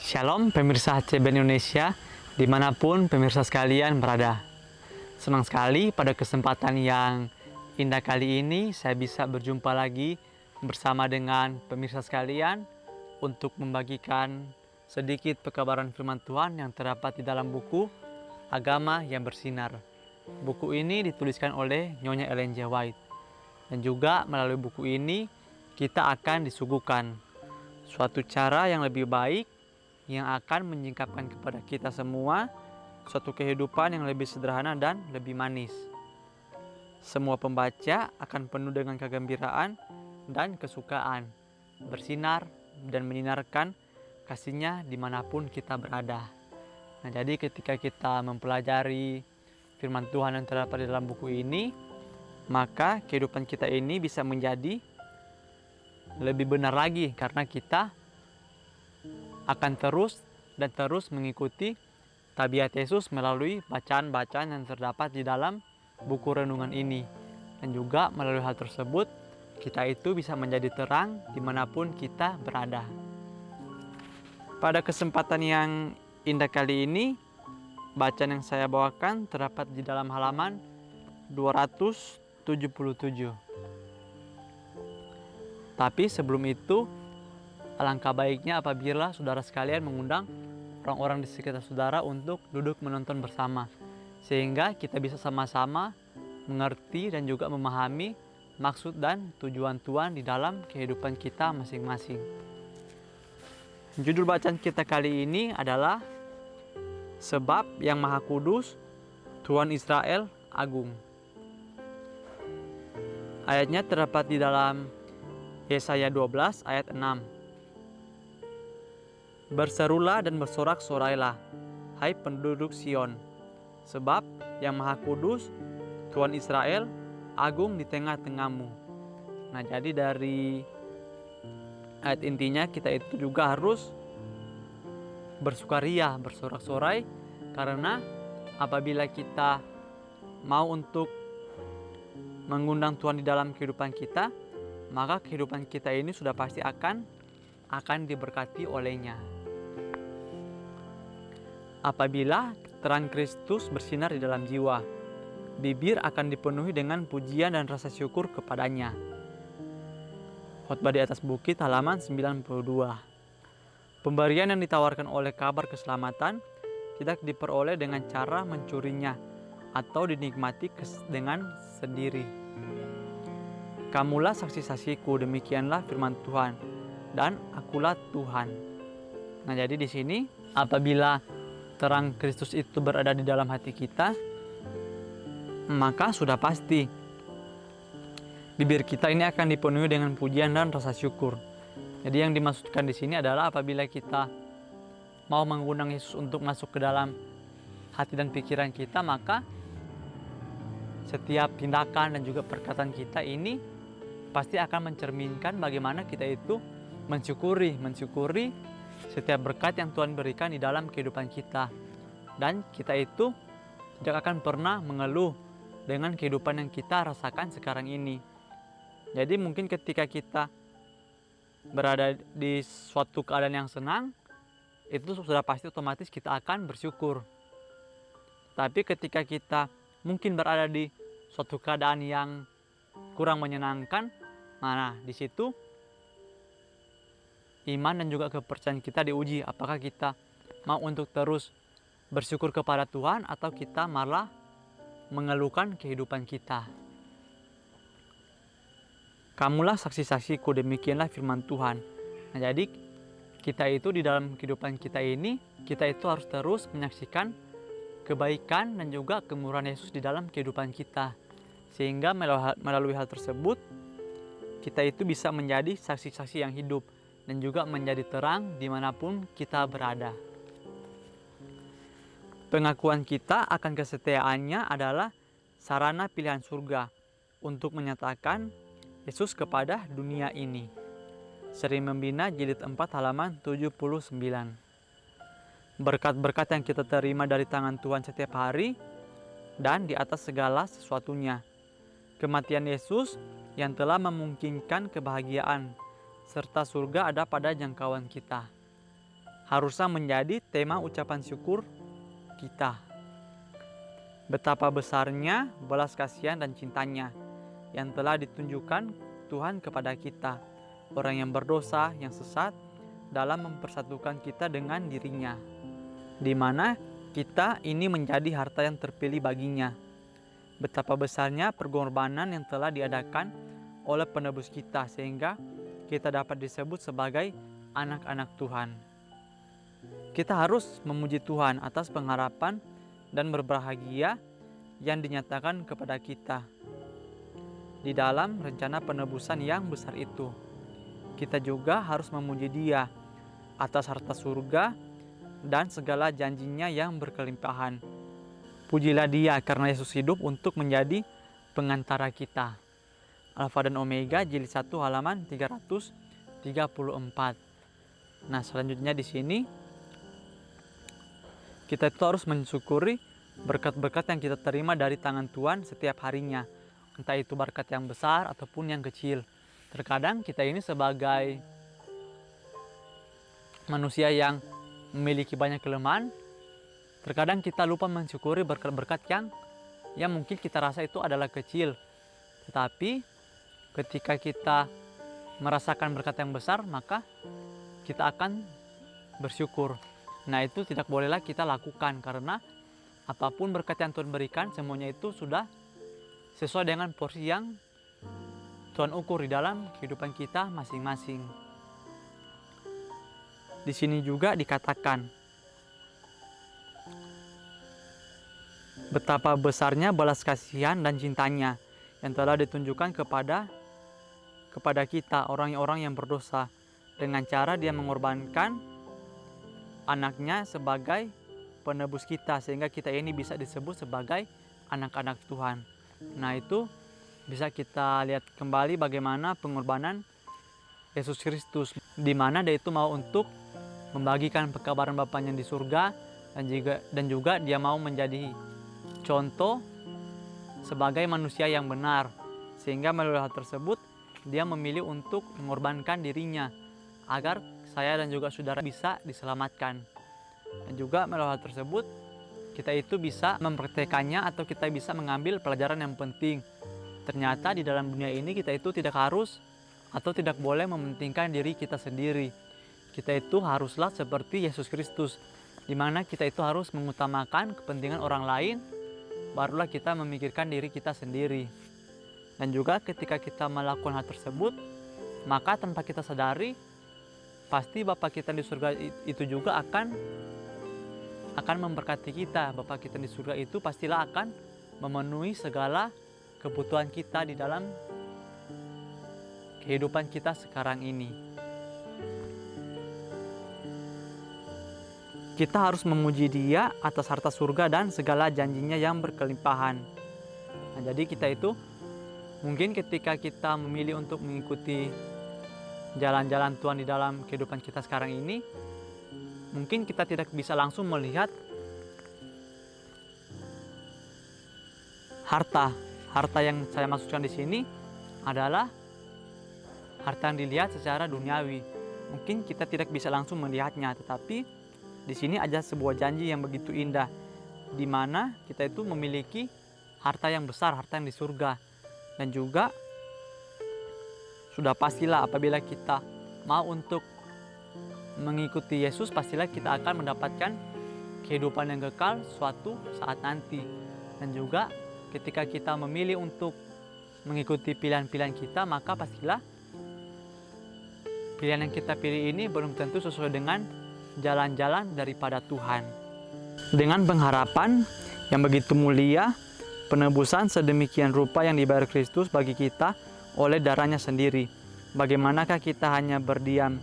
Shalom pemirsa HCB Indonesia, dimanapun pemirsa sekalian berada. Senang sekali pada kesempatan yang indah kali ini saya bisa berjumpa lagi bersama dengan pemirsa sekalian untuk membagikan sedikit pekabaran firman Tuhan yang terdapat di dalam buku Agama yang Bersinar. Buku ini dituliskan oleh Nyonya Ellen G. White. Dan juga melalui buku ini kita akan disuguhkan suatu cara yang lebih baik yang akan menyingkapkan kepada kita semua suatu kehidupan yang lebih sederhana dan lebih manis. Semua pembaca akan penuh dengan kegembiraan dan kesukaan, bersinar dan menyinarkan kasihnya dimanapun kita berada. Nah, jadi ketika kita mempelajari firman Tuhan yang terdapat di dalam buku ini, maka kehidupan kita ini bisa menjadi lebih benar lagi karena kita akan terus mengikuti tabiat Yesus melalui bacaan-bacaan yang terdapat di dalam buku renungan ini. Dan juga melalui hal tersebut, kita itu bisa menjadi terang dimanapun kita berada. Pada kesempatan yang indah kali ini, bacaan yang saya bawakan terdapat di dalam halaman 277. Tapi sebelum itu, alangkah baiknya apabila saudara sekalian mengundang orang-orang di sekitar saudara untuk duduk menonton bersama, sehingga kita bisa sama-sama mengerti dan juga memahami maksud dan tujuan Tuhan di dalam kehidupan kita masing-masing. Judul bacaan kita kali ini adalah Sebab yang Maha Kudus, Tuhan Israel Agung. Ayatnya terdapat di dalam Yesaya 12 ayat 6. Berserulah dan bersorak-sorailah, hai penduduk Sion, sebab yang Maha Kudus, Tuhan Israel, agung di tengah-tengahmu. Nah, jadi dari ayat intinya kita itu juga harus bersukaria, bersorak-sorai, karena apabila kita mau untuk mengundang Tuhan di dalam kehidupan kita, maka kehidupan kita ini sudah pasti akan diberkati olehnya. Apabila terang Kristus bersinar di dalam jiwa, bibir akan dipenuhi dengan pujian dan rasa syukur kepadanya. Khotbah di atas bukit halaman 92. Pemberian yang ditawarkan oleh kabar keselamatan tidak diperoleh dengan cara mencurinya atau dinikmati dengan sendiri. Kamulah saksi-saksiku, demikianlah firman Tuhan, dan akulah Tuhan. Nah, jadi di sini apabila terang Kristus itu berada di dalam hati kita, maka sudah pasti bibir kita ini akan dipenuhi dengan pujian dan rasa syukur. Jadi yang dimaksudkan di sini adalah apabila kita mau mengundang Yesus untuk masuk ke dalam hati dan pikiran kita, maka setiap tindakan dan juga perkataan kita ini pasti akan mencerminkan bagaimana kita itu mensyukuri setiap berkat yang Tuhan berikan di dalam kehidupan kita. Dan kita itu tidak akan pernah mengeluh dengan kehidupan yang kita rasakan sekarang ini. Jadi mungkin ketika kita berada di suatu keadaan yang senang, itu sudah pasti otomatis kita akan bersyukur. Tapi ketika kita mungkin berada di suatu keadaan yang kurang menyenangkan, nah di situ iman dan juga kepercayaan kita diuji. Apakah kita mau untuk terus bersyukur kepada Tuhan atau kita malah mengeluhkan kehidupan kita. Kamulah saksi-saksiku, demikianlah firman Tuhan. Nah, jadi kita itu di dalam kehidupan kita ini, kita itu harus terus menyaksikan kebaikan dan juga kemurahan Yesus di dalam kehidupan kita. Sehingga melalui hal tersebut, kita itu bisa menjadi saksi-saksi yang hidup dan juga menjadi terang dimanapun kita berada. Pengakuan kita akan kesetiaannya adalah sarana pilihan surga untuk menyatakan Yesus kepada dunia ini. Seri Membina jilid 4 halaman 79. Berkat-berkat yang kita terima dari tangan Tuhan setiap hari dan di atas segala sesuatunya. Kematian Yesus yang telah memungkinkan kebahagiaan serta surga ada pada jangkauan kita. harusnya menjadi tema ucapan syukur kita. Betapa besarnya belas kasihan dan cintanya yang telah ditunjukkan Tuhan kepada kita, orang yang berdosa, yang sesat, dalam mempersatukan kita dengan dirinya, di mana kita ini menjadi harta yang terpilih baginya. Betapa besarnya pengorbanan yang telah diadakan oleh penebus kita, sehingga kita dapat disebut sebagai anak-anak Tuhan. Kita harus memuji Tuhan atas pengharapan dan berbahagia yang dinyatakan kepada kita di dalam rencana penebusan yang besar itu. Kita juga harus memuji Dia atas harta surga dan segala janjinya yang berkelimpahan. Pujilah Dia karena Yesus hidup untuk menjadi pengantara kita. Alfa dan Omega, jilid 1 halaman 334. Nah, selanjutnya di sini kita itu harus mensyukuri berkat-berkat yang kita terima dari tangan Tuhan setiap harinya. Entah itu berkat yang besar ataupun yang kecil. Terkadang kita ini sebagai manusia yang memiliki banyak kelemahan, terkadang kita lupa mensyukuri berkat-berkat yang mungkin kita rasa itu adalah kecil. Tetapi ketika kita merasakan berkat yang besar, maka kita akan bersyukur. Nah, itu tidak bolehlah kita lakukan, karena apapun berkat yang Tuhan berikan, semuanya itu sudah sesuai dengan porsi yang Tuhan ukur di dalam kehidupan kita masing-masing. Di sini juga dikatakan betapa besarnya belas kasihan dan cintanya yang telah ditunjukkan kepada kita, orang-orang yang berdosa, dengan cara Dia mengorbankan anaknya sebagai penebus kita, sehingga kita ini bisa disebut sebagai anak-anak Tuhan. Nah, itu bisa kita lihat kembali bagaimana pengorbanan Yesus Kristus, di mana Dia itu mau untuk membagikan pekabaran Bapaknya di surga, dan juga Dia mau menjadi contoh sebagai manusia yang benar, sehingga melalui hal tersebut Dia memilih untuk mengorbankan dirinya agar saya dan juga saudara bisa diselamatkan. Dan juga melalui hal tersebut kita itu bisa mempraktekannya, atau kita bisa mengambil pelajaran yang penting. Ternyata di dalam dunia ini kita itu tidak harus atau tidak boleh mementingkan diri kita sendiri. Kita itu haruslah seperti Yesus Kristus, di mana kita itu harus mengutamakan kepentingan orang lain, barulah kita memikirkan diri kita sendiri. Dan juga ketika kita melakukan hal tersebut, maka tanpa kita sadari, pasti Bapa kita di surga itu juga akan memberkati kita. Bapa kita di surga itu pastilah akan memenuhi segala kebutuhan kita di dalam kehidupan kita sekarang ini. Kita harus memuji Dia atas harta surga dan segala janjinya yang berkelimpahan. Nah, jadi kita itu mungkin ketika kita memilih untuk mengikuti jalan-jalan Tuhan di dalam kehidupan kita sekarang ini, mungkin kita tidak bisa langsung melihat harta yang saya maksudkan di sini adalah harta yang dilihat secara duniawi. Mungkin kita tidak bisa langsung melihatnya, tetapi di sini ada sebuah janji yang begitu indah, di mana kita itu memiliki harta yang besar, harta yang di surga. Dan juga sudah pastilah apabila kita mau untuk mengikuti Yesus, pastilah kita akan mendapatkan kehidupan yang kekal suatu saat nanti. Dan juga ketika kita memilih untuk mengikuti pilihan-pilihan kita, maka pastilah pilihan yang kita pilih ini belum tentu sesuai dengan jalan-jalan daripada Tuhan. Dengan pengharapan yang begitu mulia, penebusan sedemikian rupa yang dibayar Kristus bagi kita oleh darahnya sendiri, bagaimanakah kita hanya berdiam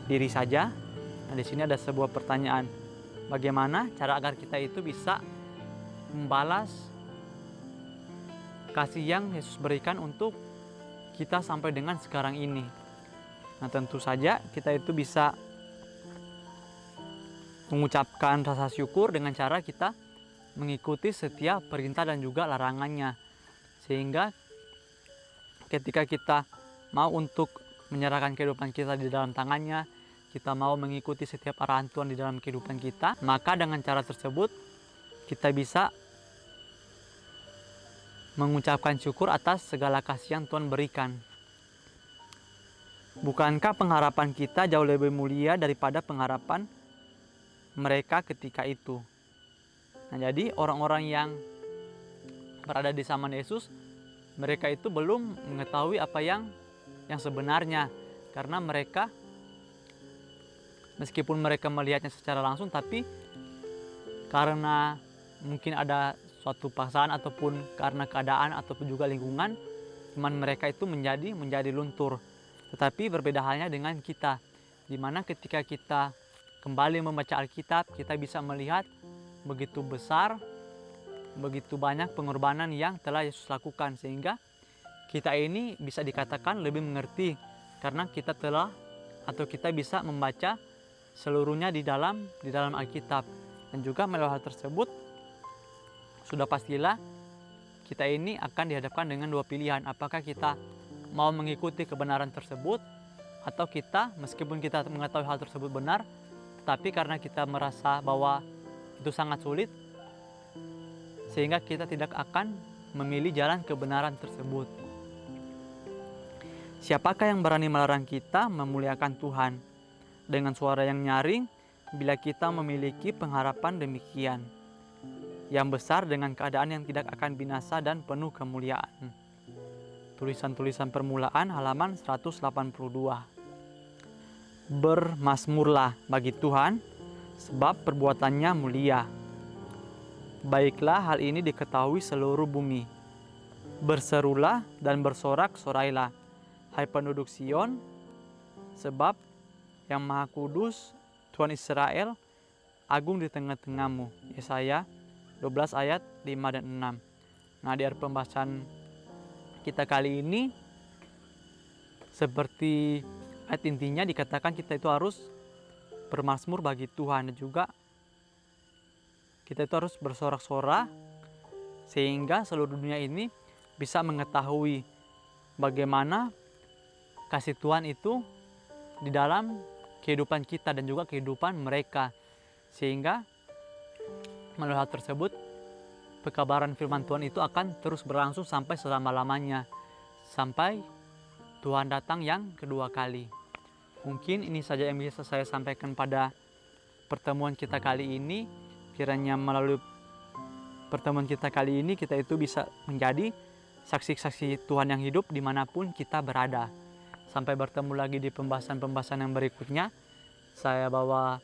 diri saja? Nah, di sini ada sebuah pertanyaan. Bagaimana cara agar kita itu bisa membalas kasih yang Yesus berikan untuk kita sampai dengan sekarang ini? Nah, tentu saja kita itu bisa mengucapkan rasa syukur dengan cara kita mengikuti setiap perintah dan juga larangannya, sehingga ketika kita mau untuk menyerahkan kehidupan kita di dalam tangannya, kita mau mengikuti setiap arahan Tuhan di dalam kehidupan kita, maka dengan cara tersebut kita bisa mengucapkan syukur atas segala kasih yang Tuhan berikan. Bukankah pengharapan kita jauh lebih mulia daripada pengharapan mereka ketika itu? Nah, jadi orang-orang yang berada di zaman Yesus, mereka itu belum mengetahui apa yang sebenarnya, karena mereka meskipun mereka melihatnya secara langsung, tapi karena mungkin ada suatu paksaan ataupun karena keadaan ataupun juga lingkungan, iman mereka itu menjadi luntur. Tetapi berbeda halnya dengan kita, di mana ketika kita kembali membaca Alkitab, kita bisa melihat begitu besar, begitu banyak pengorbanan yang telah Yesus lakukan, sehingga kita ini bisa dikatakan lebih mengerti karena kita bisa membaca seluruhnya di dalam Alkitab. Dan juga melalui hal tersebut sudah pastilah kita ini akan dihadapkan dengan dua pilihan, apakah kita mau mengikuti kebenaran tersebut, atau kita meskipun kita mengetahui hal tersebut benar, tapi karena kita merasa bahwa itu sangat sulit, sehingga kita tidak akan memilih jalan kebenaran tersebut. Siapakah yang berani melarang kita memuliakan Tuhan dengan suara yang nyaring bila kita memiliki pengharapan demikian, yang besar dengan keadaan yang tidak akan binasa dan penuh kemuliaan. Tulisan-tulisan permulaan halaman 182. Bermasmurlah bagi Tuhan, sebab perbuatannya mulia. Baiklah hal ini diketahui seluruh bumi. Berserulah dan bersorak-sorailah, hai penduduk Sion, sebab yang Maha Kudus, Tuhan Israel, agung di tengah-tengahmu. Yesaya 12 ayat 5 dan 6. Nah, di pembahasan kita kali ini, seperti ayat intinya dikatakan kita itu harus bermazmur bagi Tuhan, dan juga kita itu harus bersorak-sorak sehingga seluruh dunia ini bisa mengetahui bagaimana kasih Tuhan itu di dalam kehidupan kita dan juga kehidupan mereka, sehingga melalui hal tersebut pekabaran firman Tuhan itu akan terus berlangsung sampai selama-lamanya, sampai Tuhan datang yang kedua kali. Mungkin ini saja yang bisa saya sampaikan pada pertemuan kita kali ini. Kiranya melalui pertemuan kita kali ini kita itu bisa menjadi saksi-saksi Tuhan yang hidup dimanapun kita berada. Sampai bertemu lagi di pembahasan-pembahasan yang berikutnya. Saya bawa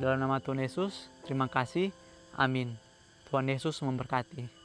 dalam nama Tuhan Yesus. Terima kasih. Amin. Tuhan Yesus memberkati.